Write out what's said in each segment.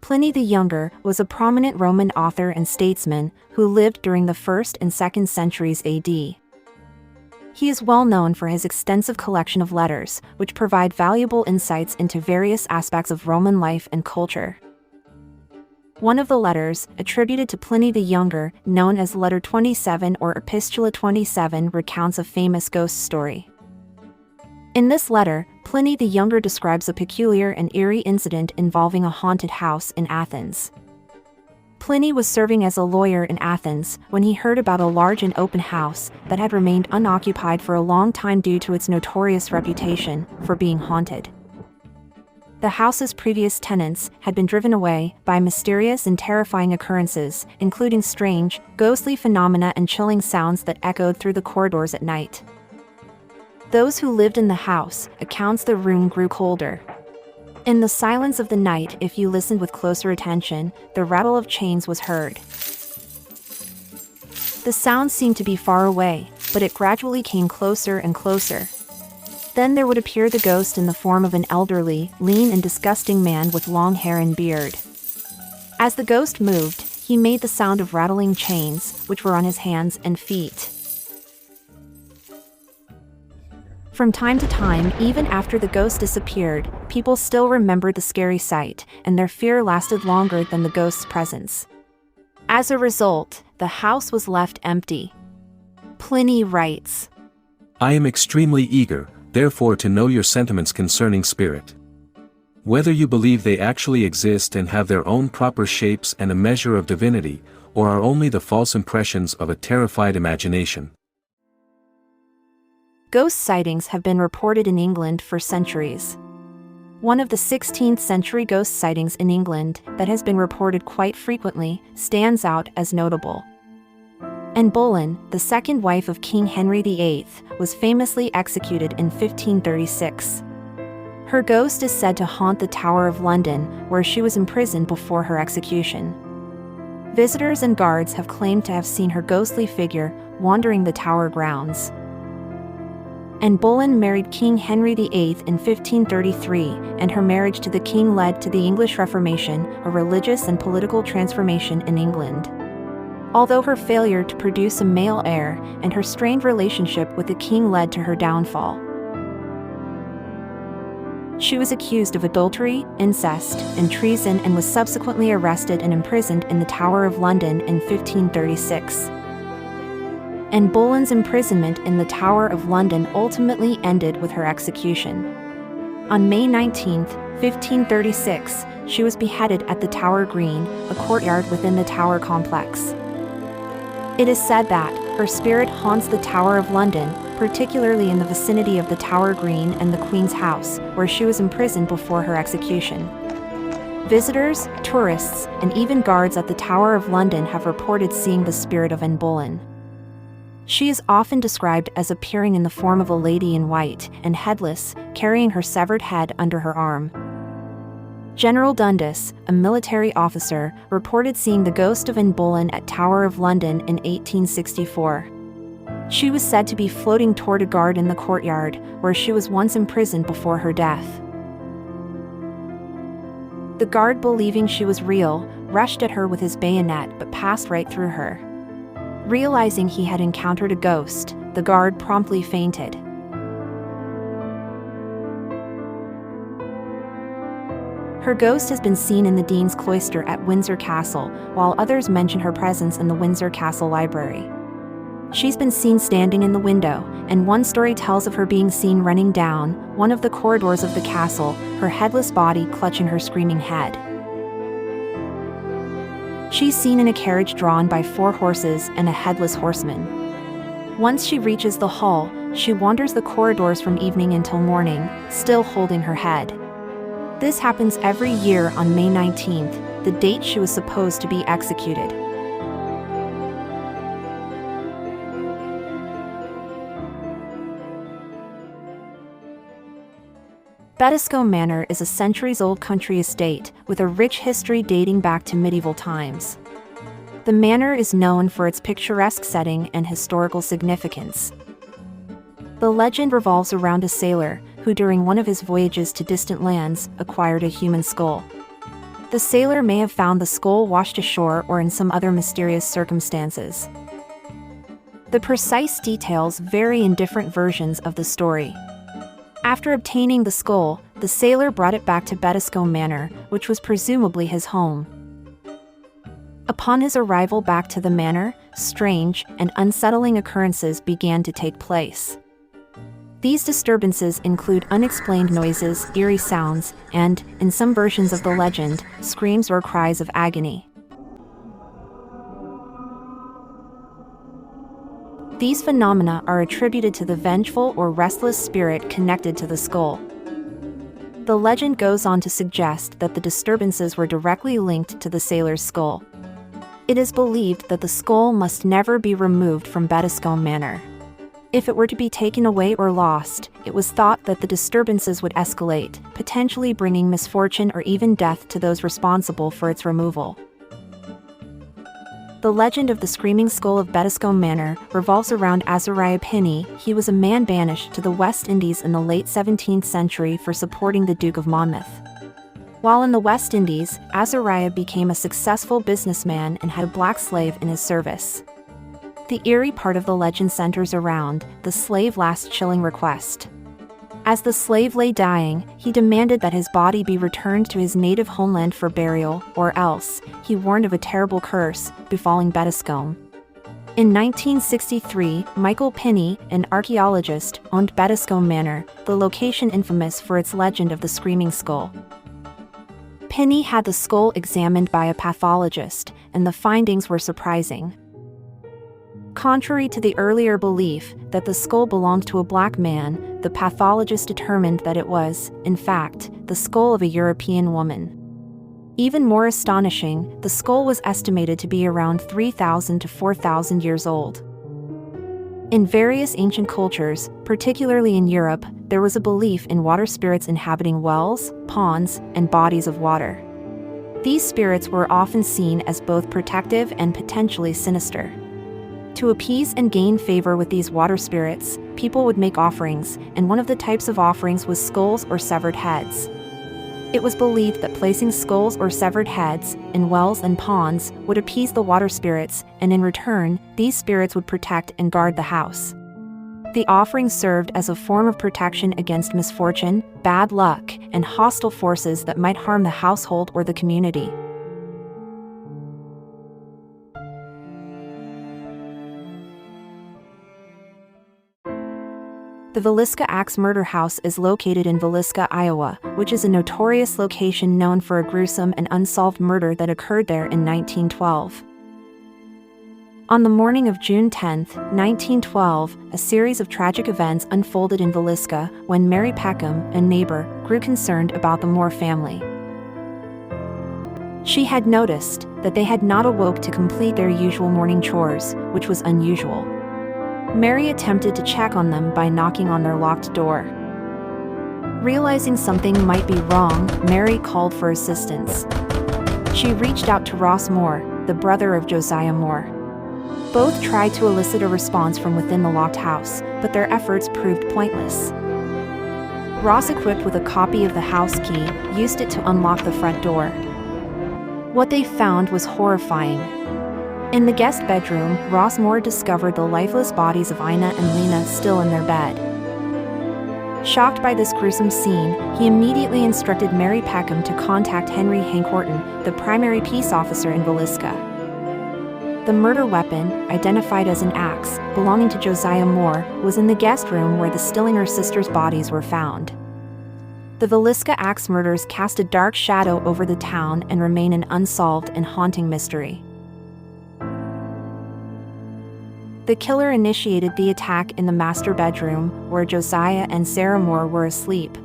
Pliny the Younger was a prominent Roman author and statesman who lived during the 1st and 2nd centuries AD. He is well known for his extensive collection of letters, which provide valuable insights into various aspects of Roman life and culture. One of the letters, attributed to Pliny the Younger, known as Letter 27 or Epistula 27, recounts a famous ghost story. In this letter, Pliny the Younger describes a peculiar and eerie incident involving a haunted house in Athens. Pliny was serving as a lawyer in Athens when he heard about a large and open house that had remained unoccupied for a long time due to its notorious reputation for being haunted. The house's previous tenants had been driven away by mysterious and terrifying occurrences, including strange, ghostly phenomena and chilling sounds that echoed through the corridors at night. Those who lived in the house accounts the room grew colder. In the silence of the night, if you listened with closer attention, the rattle of chains was heard. The sound seemed to be far away, but it gradually came closer and closer. Then there would appear the ghost in the form of an elderly, lean and disgusting man with long hair and beard. As the ghost moved, he made the sound of rattling chains, which were on his hands and feet. From time to time, even after the ghost disappeared, people still remembered the scary sight, and their fear lasted longer than the ghost's presence. As a result, the house was left empty. Pliny writes, "I am extremely eager, therefore, to know your sentiments concerning spirit. Whether you believe they actually exist and have their own proper shapes and a measure of divinity, or are only the false impressions of a terrified imagination." Ghost sightings have been reported in England for centuries. One of the 16th century ghost sightings in England that has been reported quite frequently stands out as notable. Anne Boleyn, the second wife of King Henry VIII, was famously executed in 1536. Her ghost is said to haunt the Tower of London, where she was imprisoned before her execution. Visitors and guards have claimed to have seen her ghostly figure wandering the tower grounds. Anne Boleyn married King Henry VIII in 1533, and her marriage to the king led to the English Reformation, a religious and political transformation in England. Although her failure to produce a male heir and her strained relationship with the king led to her downfall. She was accused of adultery, incest, and treason and was subsequently arrested and imprisoned in the Tower of London in 1536. Anne Boleyn's imprisonment in the Tower of London ultimately ended with her execution. On May 19, 1536, she was beheaded at the Tower Green, a courtyard within the Tower complex. It is said that her spirit haunts the Tower of London, particularly in the vicinity of the Tower Green and the Queen's House, where she was imprisoned before her execution. Visitors, tourists, and even guards at the Tower of London have reported seeing the spirit of Anne Boleyn. She is often described as appearing in the form of a lady in white and headless, carrying her severed head under her arm. General Dundas, a military officer, reported seeing the ghost of Anne Boleyn at Tower of London in 1864. She was said to be floating toward a guard in the courtyard, where she was once imprisoned before her death. The guard, believing she was real, rushed at her with his bayonet but passed right through her. Realizing he had encountered a ghost, the guard promptly fainted. Her ghost has been seen in the Dean's Cloister at Windsor Castle, while others mention her presence in the Windsor Castle Library. She's been seen standing in the window, and one story tells of her being seen running down one of the corridors of the castle, her headless body clutching her screaming head. She's seen in a carriage drawn by 4 horses and a headless horseman. Once she reaches the hall, she wanders the corridors from evening until morning, still holding her head. This happens every year on May 19th, the date she was supposed to be executed. Bettiscombe Manor is a centuries-old country estate with a rich history dating back to medieval times. The manor is known for its picturesque setting and historical significance. The legend revolves around a sailor who, during one of his voyages to distant lands, acquired a human skull. The sailor may have found the skull washed ashore or in some other mysterious circumstances. The precise details vary in different versions of the story. After obtaining the skull, the sailor brought it back to Bettiscombe Manor, which was presumably his home. Upon his arrival back to the manor, strange and unsettling occurrences began to take place. These disturbances include unexplained noises, eerie sounds, and, in some versions of the legend, screams or cries of agony. These phenomena are attributed to the vengeful or restless spirit connected to the skull. The legend goes on to suggest that the disturbances were directly linked to the sailor's skull. It is believed that the skull must never be removed from Bettiscombe Manor. If it were to be taken away or lost, it was thought that the disturbances would escalate, potentially bringing misfortune or even death to those responsible for its removal. The legend of the Screaming Skull of Bettiscombe Manor revolves around Azariah Pliny. He was a man banished to the West Indies in the late 17th century for supporting the Duke of Monmouth. While in the West Indies, Azariah became a successful businessman and had a black slave in his service. The eerie part of the legend centers around the slave's last chilling request. As the slave lay dying, he demanded that his body be returned to his native homeland for burial, or else, he warned of a terrible curse befalling Bettiscombe. In 1963, Michael Pliny, an archaeologist, owned Bettiscombe Manor, the location infamous for its legend of the Screaming Skull. Pliny had the skull examined by a pathologist, and the findings were surprising. Contrary to the earlier belief that the skull belonged to a black man, the pathologist determined that it was, in fact, the skull of a European woman. Even more astonishing, the skull was estimated to be around 3,000 to 4,000 years old. In various ancient cultures, particularly in Europe, there was a belief in water spirits inhabiting wells, ponds, and bodies of water. These spirits were often seen as both protective and potentially sinister. To appease and gain favor with these water spirits, people would make offerings, and one of the types of offerings was skulls or severed heads. It was believed that placing skulls or severed heads in wells and ponds would appease the water spirits, and in return, these spirits would protect and guard the house. The offering served as a form of protection against misfortune, bad luck, and hostile forces that might harm the household or the community. The Villisca Axe Murder House is located in Villisca, Iowa, which is a notorious location known for a gruesome and unsolved murder that occurred there in 1912. On the morning of June 10, 1912, a series of tragic events unfolded in Villisca when Mary Peckham, a neighbor, grew concerned about the Moore family. She had noticed that they had not awoke to complete their usual morning chores, which was unusual. Mary attempted to check on them by knocking on their locked door. Realizing something might be wrong, Mary called for assistance. She reached out to Ross Moore, the brother of Josiah Moore. Both tried to elicit a response from within the locked house, but their efforts proved pointless. Ross, equipped with a copy of the house key, used it to unlock the front door. What they found was horrifying. In the guest bedroom, Ross Moore discovered the lifeless bodies of Ina and Lena still in their bed. Shocked by this gruesome scene, he immediately instructed Mary Peckham to contact Henry Hankhorton, the primary peace officer in Villisca. The murder weapon, identified as an axe, belonging to Josiah Moore, was in the guest room where the Stillinger sisters' bodies were found. The Villisca axe murders cast a dark shadow over the town and remain an unsolved and haunting mystery. The killer initiated the attack in the master bedroom, where Josiah and Sarah Moore were asleep.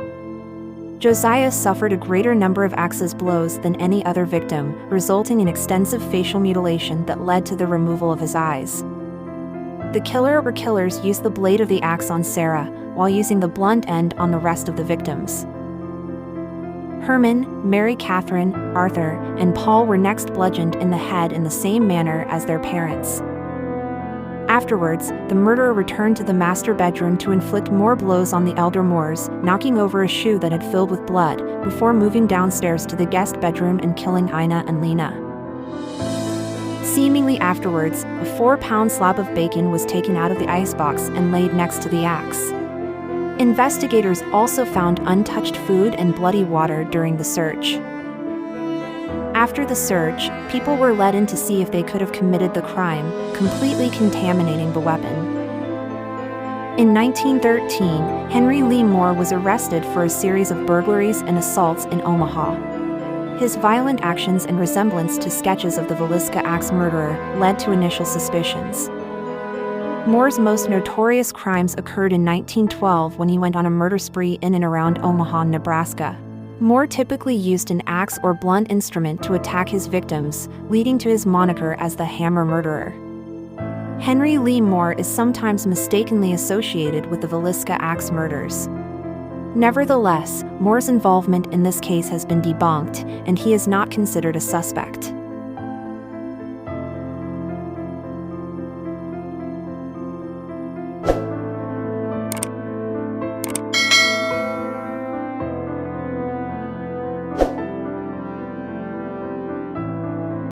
Josiah suffered a greater number of axe blows than any other victim, resulting in extensive facial mutilation that led to the removal of his eyes. The killer or killers used the blade of the axe on Sarah, while using the blunt end on the rest of the victims. Herman, Mary Catherine, Arthur, and Paul were next bludgeoned in the head in the same manner as their parents. Afterwards, the murderer returned to the master bedroom to inflict more blows on the elder Moors, knocking over a shoe that had filled with blood, before moving downstairs to the guest bedroom and killing Ina and Lena. Seemingly afterwards, a 4-pound slab of bacon was taken out of the icebox and laid next to the axe. Investigators also found untouched food and bloody water during the search. After the search, people were let in to see if they could have committed the crime, completely contaminating the weapon. In 1913, Henry Lee Moore was arrested for a series of burglaries and assaults in Omaha. His violent actions and resemblance to sketches of the Villisca axe murderer led to initial suspicions. Moore's most notorious crimes occurred in 1912 when he went on a murder spree in and around Omaha, Nebraska. Moore typically used an axe or blunt instrument to attack his victims, leading to his moniker as the Hammer Murderer. Henry Lee Moore is sometimes mistakenly associated with the Villisca axe murders. Nevertheless, Moore's involvement in this case has been debunked, and he is not considered a suspect.